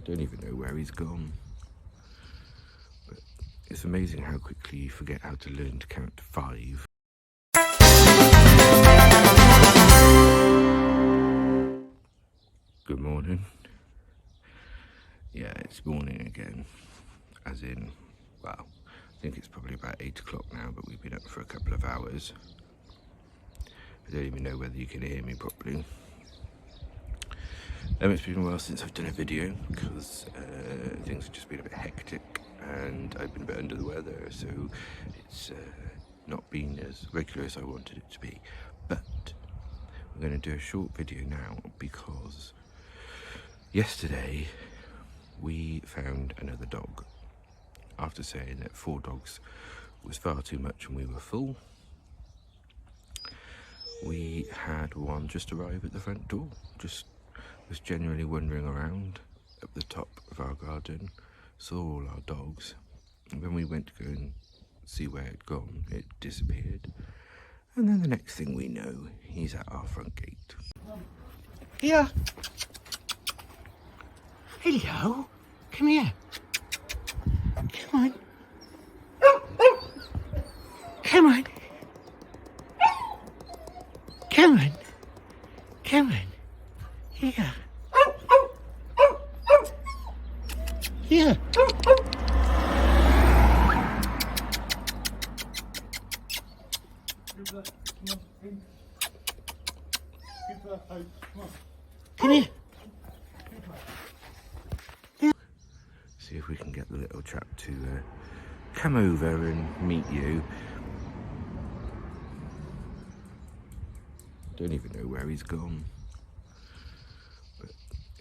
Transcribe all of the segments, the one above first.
Don't even know where he's gone. But it's amazing how quickly you forget how to learn to count to 5. Good morning. Yeah, it's morning again. As in, well, I think it's probably about 8 o'clock now, but we've been up for a couple of hours. I don't even know whether you can hear me properly. It's been a while since I've done a video because things have just been a bit hectic and I've been a bit under the weather, so it's not been as regular as I wanted it to be. But I'm going to do a short video now because yesterday we found another dog. After saying that 4 dogs was far too much and we were full, we had one just arrive at the front door. Just was generally wandering around up the top of our garden, saw all our dogs, and when we went to go and see where it'd gone, it disappeared. And then the next thing we know, he's at our front gate. Here. Hello. Come here. Come on. Come on. Come on. Come on. Here. Here. Come here. See if we can get the little chap to come over and meet you. Don't even know where he's gone. But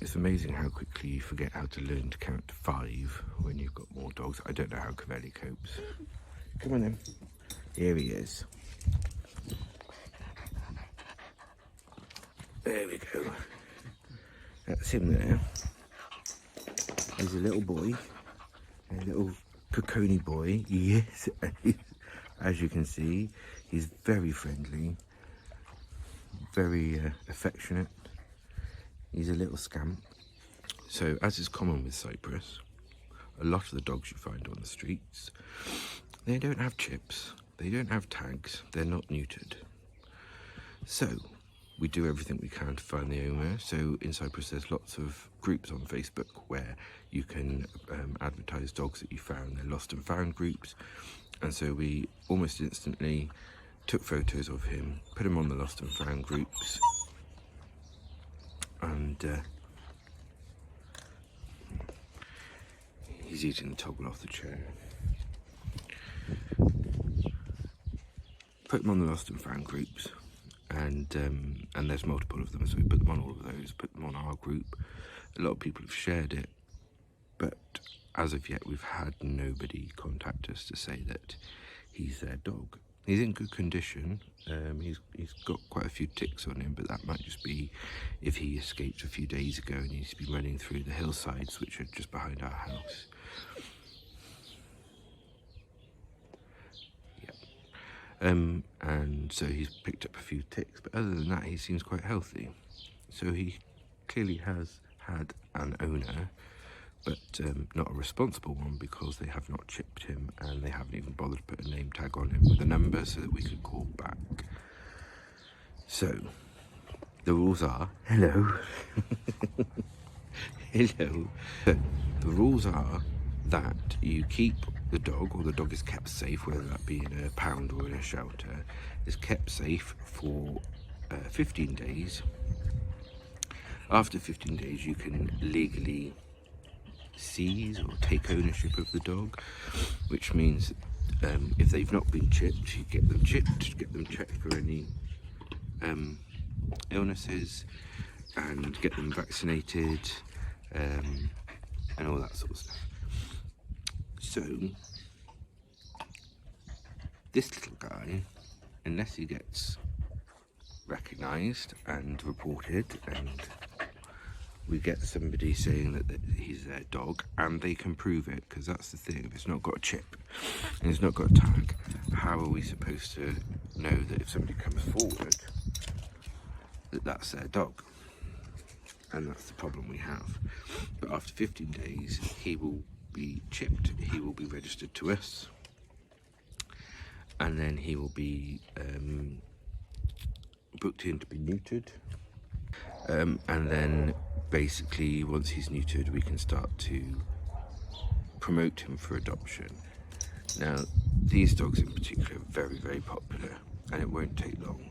it's amazing how quickly you forget how to learn to count to 5 when you've got more dogs. I don't know how Cavelli copes. Come on then. Here he is. There we go. That's him there. He's a little boy. A little cocony boy. Yes. As you can see, he's very friendly. Very affectionate. He's a little scamp. So, as is common with Cyprus, a lot of the dogs you find on the streets, they don't have chips, they don't have tags, they're not neutered. So, we do everything we can to find the owner. So in Cyprus there's lots of groups on Facebook where you can advertise dogs that you found. They're lost and found groups. And so we almost instantly took photos of him, put him on the lost and found groups, and he's eating the toggle off the chair. Put him on the lost and found groups, and there's multiple of them, so we put them on all of those, put them on our group. A lot of people have shared it, but as of yet we've had nobody contact us to say that he's their dog. He's in good condition. He's got quite a few ticks on him, but that might just be if he escaped a few days ago and he's been running through the hillsides which are just behind our house. And so he's picked up a few ticks, but other than that he seems quite healthy. So he clearly has had an owner, but not a responsible one, because they have not chipped him and they haven't even bothered to put a name tag on him with a number so that we could call back. So the rules are, hello. Hello. So, the rules are that you keep the dog, or the dog is kept safe, whether that be in a pound or in a shelter, is kept safe for 15 days. After 15 days you can legally seize or take ownership of the dog, which means if they've not been chipped, you get them chipped, get them checked for any illnesses, and get them vaccinated, and all that sort of stuff. So this little guy, unless he gets recognised and reported, and we get somebody saying that he's their dog and they can prove it, because that's the thing, if it's not got a chip and it's not got a tag, how are we supposed to know that if somebody comes forward that that's their dog? and that's the problem we have. But after 15 days, he will be chipped, he will be registered to us, and then he will be booked in to be neutered. And then basically, once he's neutered, we can start to promote him for adoption. Now, these dogs in particular are very, very popular, and it won't take long,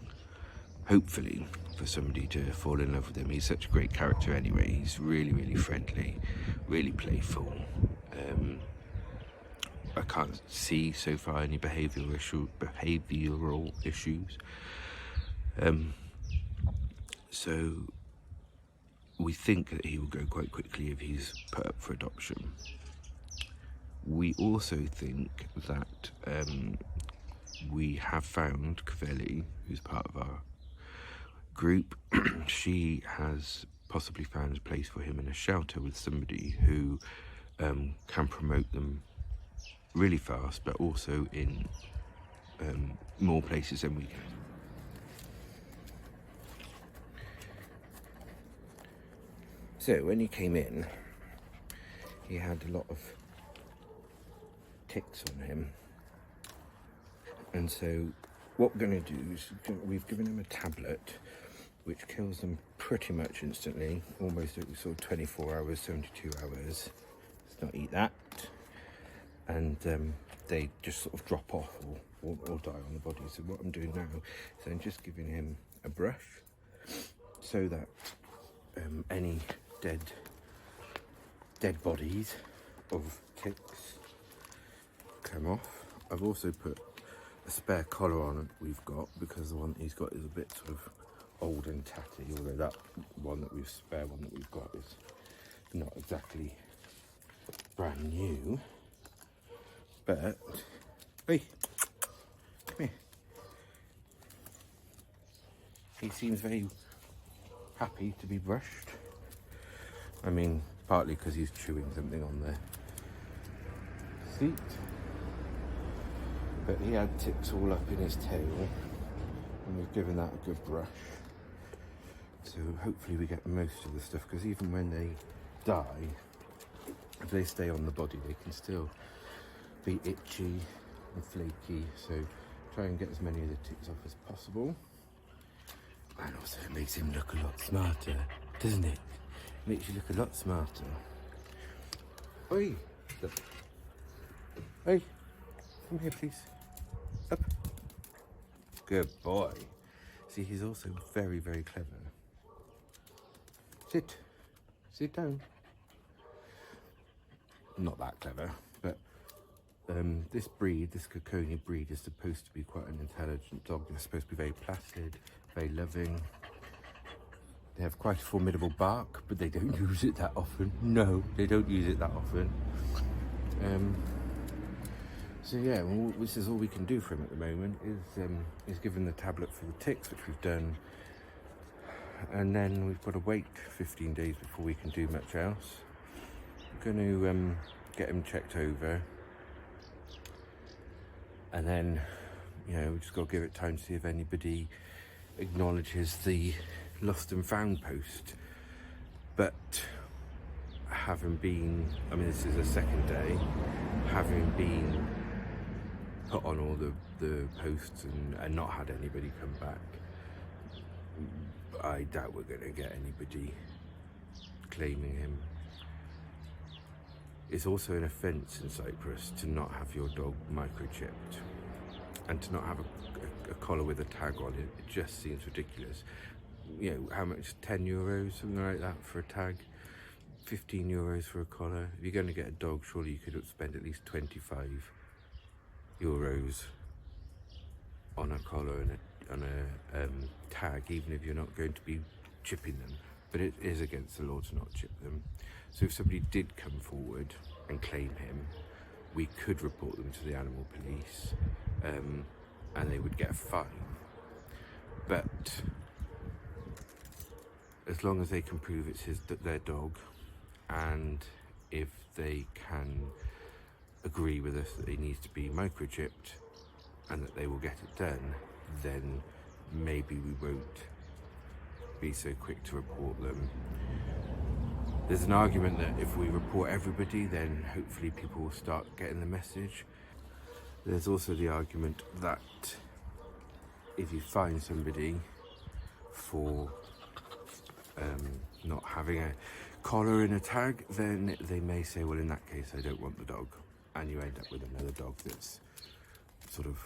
hopefully, for somebody to fall in love with him. He's such a great character anyway. He's really, really friendly, really playful. I can't see so far any behavioural issues. So we think that he will go quite quickly if he's put up for adoption. We also think that we have found Cavelli, who's part of our group. She has possibly found a place for him in a shelter with somebody who can promote them really fast, but also in more places than we can. So when he came in, he had a lot of ticks on him, and so what we're going to do is we've given him a tablet which kills them pretty much instantly, almost sort of 24 hours, 72 hours. Let's not eat that. And they just sort of drop off or die on the body. So what I'm doing now is I'm just giving him a brush so that any dead bodies of ticks come off. I've also put a spare collar on it we've got, because the one he's got is a bit sort of old and tatty, although that one that we've got is not exactly brand new. But hey, come here. He seems very happy to be brushed. I mean, partly because he's chewing something on the seat, but he had ticks all up in his tail, and we've given that a good brush. So hopefully we get most of the stuff, because even when they die, if they stay on the body, they can still be itchy and flaky. So try and get as many of the ticks off as possible. And also it makes him look a lot smarter, doesn't it? Makes you look a lot smarter. Oi! Look. Hey, come here please. Up. Good boy. See, he's also very, very clever. Sit down. Not that clever, but this Coconi breed is supposed to be quite an intelligent dog. They're supposed to be very placid, very loving. They have quite a formidable bark, but they don't use it that often. No, they don't use it that often. So yeah, well, this is all we can do for him at the moment, is give him the tablet for the ticks, which we've done. And then we've got to wait 15 days before we can do much else. We're going to get him checked over. And then, we just got to give it time to see if anybody acknowledges the lost and found post. But having been, this is the second day, having been put on all the posts and not had anybody come back, I doubt we're going to get anybody claiming him. It's also an offence in Cyprus to not have your dog microchipped and to not have a collar with a tag on it. It just seems ridiculous. How much? 10 euros, something like that for a tag, 15 euros for a collar. If you're going to get a dog, surely you could spend at least 25 euros on a collar and on a tag, even if you're not going to be chipping them. But it is against the law to not chip them. So if somebody did come forward and claim him, we could report them to the animal police, and they would get a fine. But as long as they can prove it's their dog, and if they can agree with us that he needs to be microchipped and that they will get it done, then maybe we won't be so quick to report them. There's an argument that if we report everybody, then hopefully people will start getting the message. There's also the argument that if you find somebody for not having a collar in a tag, then they may say, well, in that case, I don't want the dog. And you end up with another dog that's sort of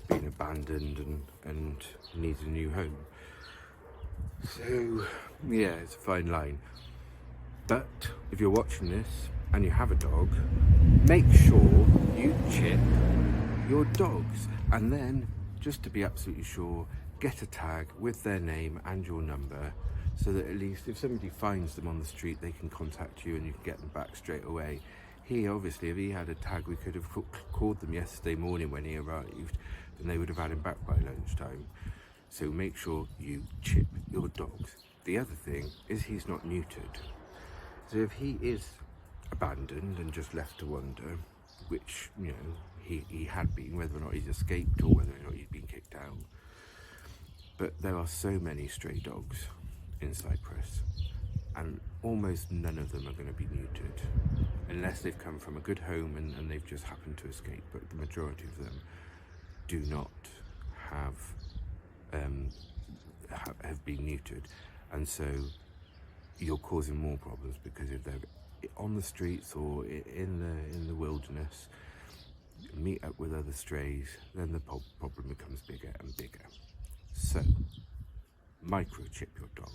been abandoned and needs a new home. So, yeah, it's a fine line. But if you're watching this and you have a dog, make sure you chip your dogs. And then, just to be absolutely sure, get a tag with their name and your number, so that at least if somebody finds them on the street, they can contact you and you can get them back straight away. He, obviously, if he had a tag, we could have called them yesterday morning when he arrived, and they would have had him back by lunchtime. So make sure you chip your dogs. The other thing is he's not neutered. So if he is abandoned and just left to wander, which, you know, he had been, whether or not he's escaped or whether or not he's been kicked out. But there are so many stray dogs in Cyprus, and almost none of them are going to be neutered, unless they've come from a good home and they've just happened to escape. But the majority of them do not have been neutered, and so you're causing more problems, because if they're on the streets or in the wilderness, meet up with other strays, then the problem becomes bigger and bigger. So microchip your dog,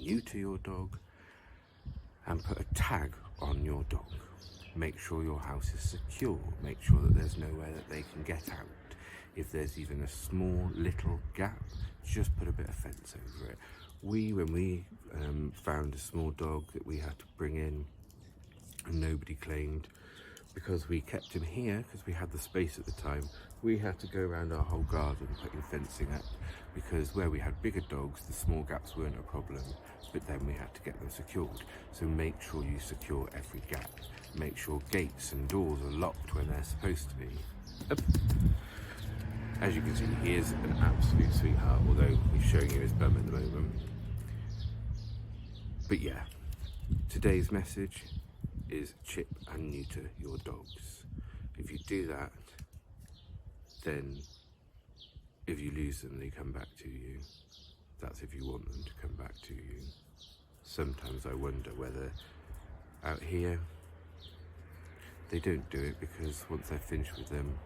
neuter your dog, and put a tag on your dog. Make sure your house is secure. Make sure that there's nowhere that they can get out. If there's even a small little gap, just put a bit of fence over it. When we found a small dog that we had to bring in, and nobody claimed, because we kept him here because we had the space at the time, we had to go around our whole garden putting fencing up, because where we had bigger dogs, the small gaps weren't a problem, but then we had to get them secured. So make sure you secure every gap. Make sure gates and doors are locked when they're supposed to be. As you can see, he is an absolute sweetheart, although he's showing you his bum at the moment. But yeah, today's message is chip and neuter your dogs. If you do that, then if you lose them, they come back to you. That's if you want them to come back to you. Sometimes I wonder whether out here they don't do it, because once they're finished with them,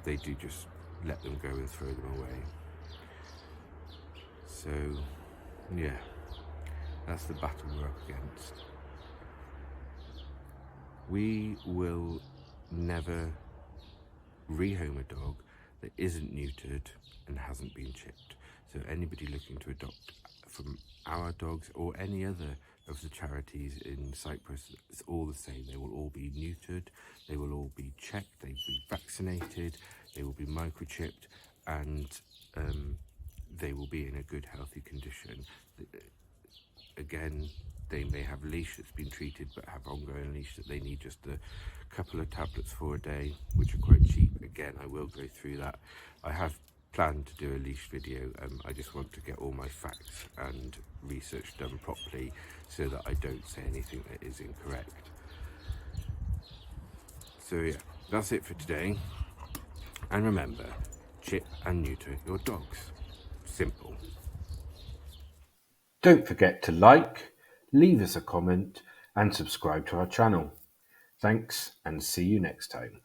they do just let them go and throw them away. So yeah, that's the battle we're up against. We will never rehome a dog that isn't neutered and hasn't been chipped. So anybody looking to adopt from our dogs or any other of the charities in Cyprus, it's all the same. They will all be neutered, they will all be checked, they will be vaccinated, they will be microchipped, and they will be in a good, healthy condition. Again, they may have a leash that's been treated but have ongoing leash that they need just a couple of tablets for a day, which are quite cheap. Again, I will go through that. I have planned to do a leash video. I just want to get all my facts and research done properly so that I don't say anything that is incorrect. So yeah, that's it for today. And remember, chip and neuter your dogs. Simple. Don't forget to like, leave us a comment and subscribe to our channel. Thanks, and see you next time.